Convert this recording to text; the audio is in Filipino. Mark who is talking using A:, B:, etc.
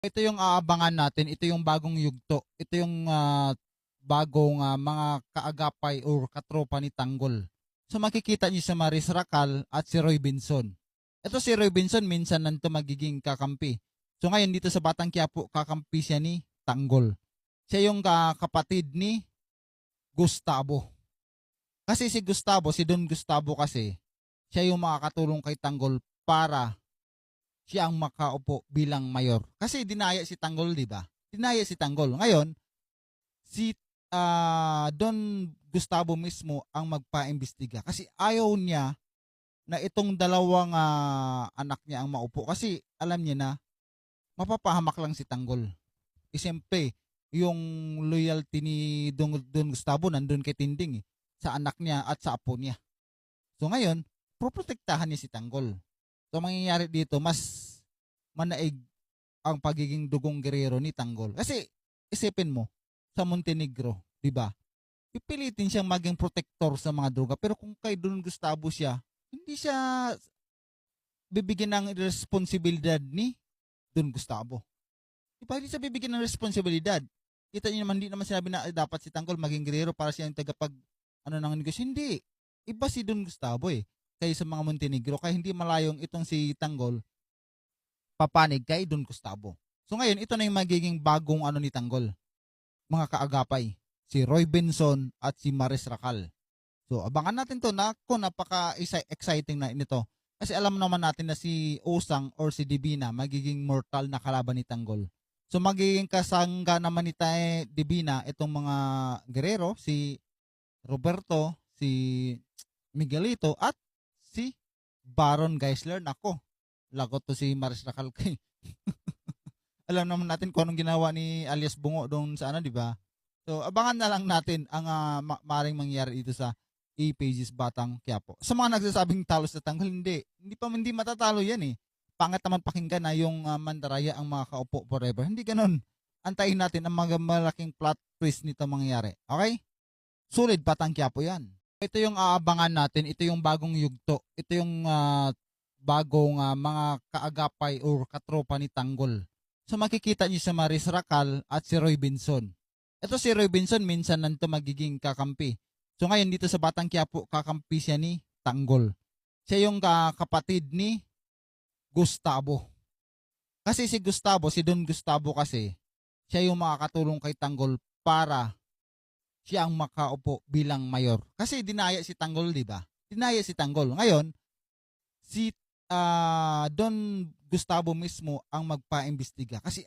A: Ito yung aabangan natin, ito yung bagong yugto, ito yung bagong mga kaagapay or katropa ni Tanggol. So makikita niyo si Maris Racal at si Roy Binson. Ito si Roy Binson minsan nanto magiging kakampi. So ngayon dito sa Batang Quiapo, kakampi siya ni Tanggol. Siya yung kapatid ni Gustavo. Kasi si Gustavo, si Don Gustavo kasi, siya yung makakatulong kay Tanggol para siya ang makaupo bilang mayor. Kasi dinaya si Tanggol, di ba? Dinaya si Tanggol. Ngayon, si Don Gustavo mismo ang magpaimbestiga. Kasi ayaw niya na itong dalawang anak niya ang maupo. Kasi alam niya na mapapahamak lang si Tanggol. Siyempre, yung loyalty ni Don Gustavo nandun kay Tinding sa anak niya at sa apo niya. So ngayon, proprotektahan niya si Tanggol. So mangyayari dito, mas manaig ang pagiging dugong gerero ni Tanggol. Kasi isipin mo, sa Montenegro, 'di ba? Pipilitin siyang maging protector sa mga droga, pero kung kay Don Gustavo siya, hindi siya bibigyan ng responsibilidad ni Don Gustavo. Di ba? Hindi siya bibigyan ng responsibilidad. Kita niyo naman, hindi naman sinabi na dapat si Tanggol maging gerero para siya yung tagapag ng negosyo. Hindi. Iba si Don Gustavo kaya sa mga Montenegro, kaya hindi malayong itong si Tanggol papanig kay Don Gustavo. So ngayon, ito na yung magiging bagong ni Tanggol, mga kaagapay, si Roy Benson at si Maris Racal. So abangan natin to, na kung napaka-exciting na nito. Kasi alam naman natin na si Osang or si Divina magiging mortal na kalaban ni Tanggol. So magiging kasangga naman ni Divina itong mga gerero, si Roberto, si Miguelito at si Baron Geisler. Nako, lagot to si Maris Racal kay. Alam naman natin kung anong ginawa ni alias Bungo doon sa di ba? So abangan na lang natin ang maring mangyari dito sa A-Pages Batang Quiapo. Sa mga nagsasabing talo sa Tanggol, hindi matatalo yan Pangat naman pakinggan na yung Mandaraya ang mga kaupo forever. Hindi ganun. Antayin natin ang mga malaking plot twist nito mangyayari. Okay? Sulit Batang Quiapo yan. Ito yung aabangan natin, ito yung bagong yugto, ito yung bagong mga kaagapay or katropa ni Tanggol. So makikita niyo si Maris Racal at si Roy Binson. Ito si Roy Binson minsan nanto magiging kakampi. So ngayon dito sa Batang Quiapo, kakampi siya ni Tanggol. Siya yung kapatid ni Gustavo. Kasi si Gustavo, si Don Gustavo kasi, siya yung makakatulong kay Tanggol para siya ang makaupo bilang mayor. Kasi dinaya si Tanggol, di ba? Dinaya si Tanggol. Ngayon, si Don Gustavo mismo ang magpaimbestiga. Kasi